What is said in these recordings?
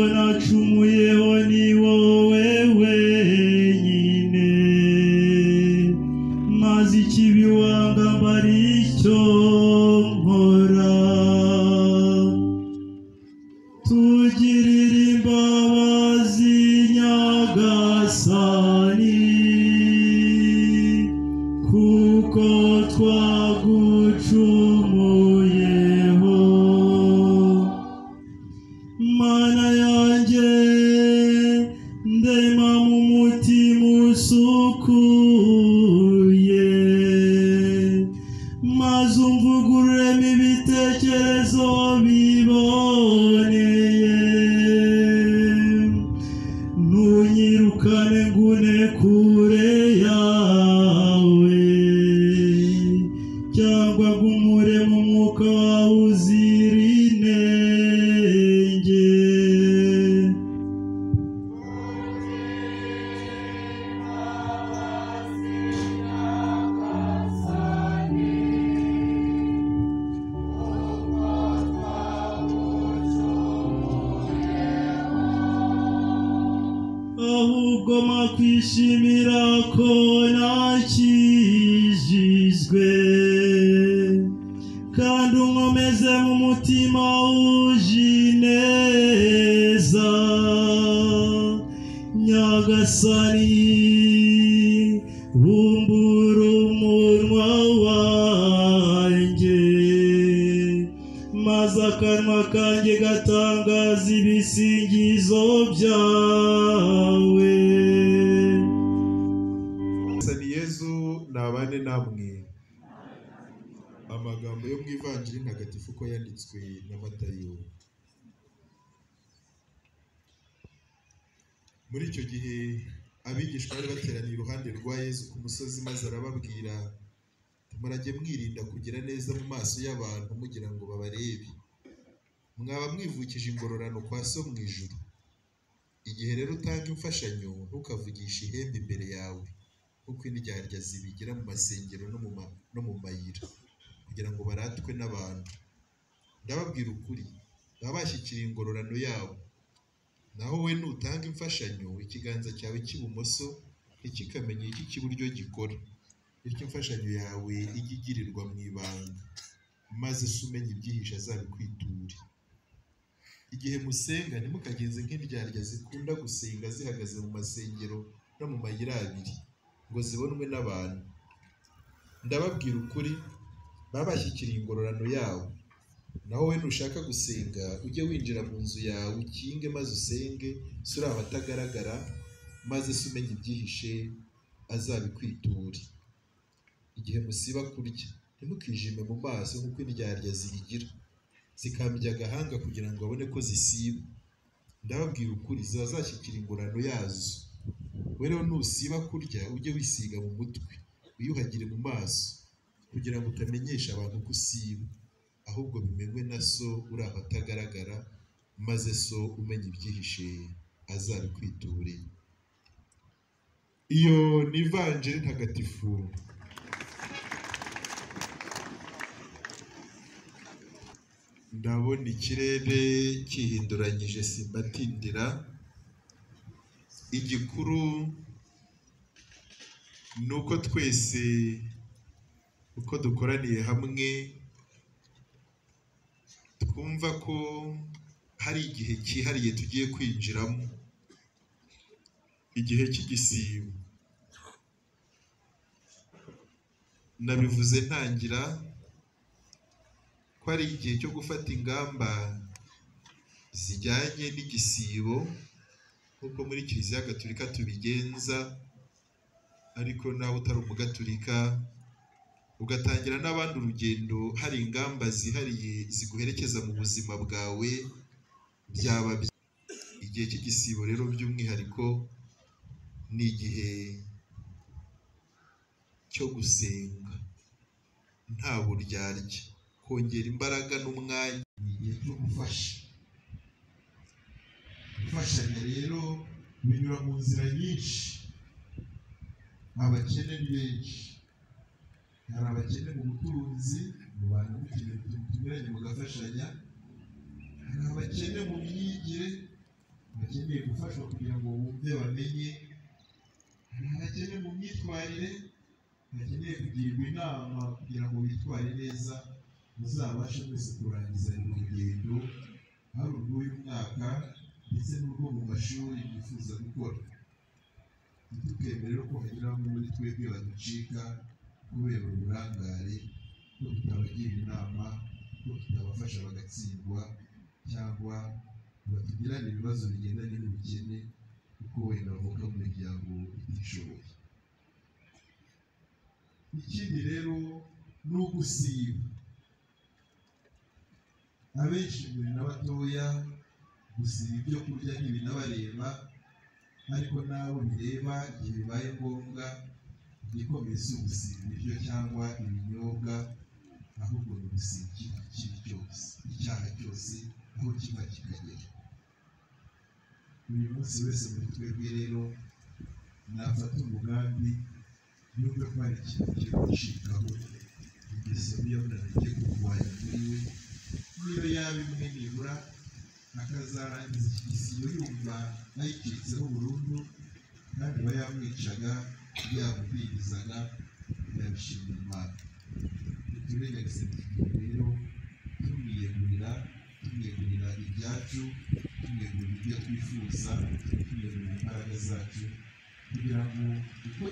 Unacumuyeho ni wowe wenyine, maze ikibi wanga mbaricyo nkora. Tugirire imbabazi Nyagasani, kuko twagucumuyeho. Mana yanjye, ndema mu mutima usukuye, maze umvugururemo ibitekerezo biboneye. Ntunyirukane ngune kure yawe, cyangwa ngumure mu mwuka wawe uzira inenge. Ahubwo makwishimira ko nakijijwe, kandi unkomeze mu mutima wuje ineza. Nyagasani, bumbura umunwa wanjye, maze akanwa kanjye gatangaza ibisingizo byawe. Yezu nabane namwe. Amagambo yo mu Ivanjiri ntagatifu ko yanditswe na Matayo. Muri icyo gihe abigishwa bari bateraniye iruhande rwa Yezu ku musozi, maze arababwira, murajye mwirinda kugira neza mu maso y'abantu mugira ngo babarebe, mwaba mwivukije ingororano kwa so mu ijuru. Igihe rero utanga imfashanyo, ntukavugishe ihembe imbere yawe, kuko indyarya zibigira mu masengero no mu mayira, kugira ngo baratwe n'abantu. Ndababwira ukuri, baba bashyikiriye ingororano yabo. Naho we nutanga imfashanyo, ikiganza cyawe cy'ibumoso ntikikamenye icy'iburyo gikora, bityo imfashanyo yawe ijye igirirwa mu ibanga, maze se umenya ibyihishe azabikwiture. Igihe musenga, ntimukagenze nk'indyarya zikunda gusenga zihagaze mu masengero no mu mayira abiri, ngo zibonwe n'abantu. Ndababwira ukuri, baba bashyikiriye ingororano yabo. Naho we nushaka gusenga, ujye winjira mu nzu yawe ukinge, maze usenge se uri abatagaragara, maze se umenya ibyihishe azabikwiture. Igihe musiba kurya, ntimukijime mu maso nk'uko indyarya zibigira, zikambya agahanga kugira ngo babone ko zisiba. Ndababwira ukuri, ziba zashyikira ingororano yazo. We rero nusiba kurya, ujye wisiga mu mutwe, wiyuhagire mu maso, kugira ngo utamenyesha abantu ko usiba, ahubwo bimenywe na so uri abatagaragara, maze so umenya ibyihishe azabikwiture. Iyo ni Ivanjiri ntagatifu. Ndabona ikirere kihinduranyije simbatindira. Igikuru ni uko twese uko dukoraniye hamwe twumva ko hari igihe cyihariye tugiye kwinjiramo, igihe cy'igisibo. Nabivuze ntangira ko ari igihe cyo gufata ingamba zijyanye n'igisibo, nk'uko muri Kiliziya Gatolika tubigenza, ariko nawe utari umugatolika ugatangira n'abandi urugendo, hari ingamba zihariye ziguherekeza mu buzima bwawe. Byaba igihe cy'igisibo rero by'umwihariko ni igihe cyo gusenga nta buryarya, kongera imbaraga n'umwanya, igihe cyo gufashanya rero binyura mu nzira nyinshi. Abakene ni benshi, hari abakene mu butunzi, mu bantu tunyuranye mugafashanya, hari myigire, bakeneye gufashwa kugira ngo bumve bamenye, bakeneye mu myitwarire, bakeneye kugirwa inama kugira ngo bitware neza, muzabashe mwese kurangiza urugendo hari urw'uyu mwaka ndetse n'urwo mu mashuri bifuza gukora. Ntitukemere ko hagira bamwe muri twebwe baducika kubera uburangare, ko tutabagira inama, ko tutabafasha bagatsindwa, cyangwa batugirane ibibazo bigendanye n'ubukene kuko wenda bavuka mu miryango itishoboye. Ikindi rero ni ugusiba. Abenshi muri n'abatoya gusiba ibyo kurya ntibinabareba, ariko nabo bireba igihe bibaye ngombwa. Igikomeye si ugusiba ibiryo cyangwa ibinyobwa, ahubwo ni ugusiba ikintu kibi cyose, icyaha cyose aho kiva kikagera. Uyu munsi wese muri twebwe rero nafata umugambi yumve ko hari ikintu kiri gucikaho, ingeso niyo agiye kurwanya muri we, niyo yaba imwe nibura akazarangiza iki gisibo yumva ayicitseho burundu, kandi aba yamwicaga yamubwirizaga, yabishimira Imana. Turengagize rero tumwiyegurira ibyacu, tumwiyegurira ibyo twifuza, tumwiyegurira imbaraga zacu kugira ngo uko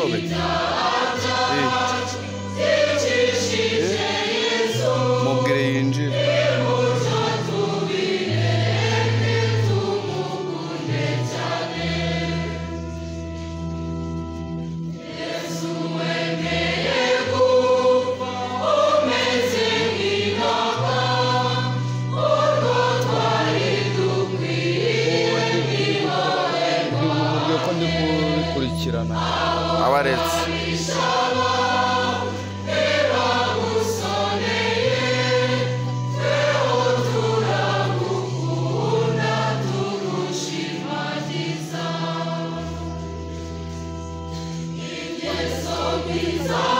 Nyobe. Mubwire yinjire. Abaretse Pizza.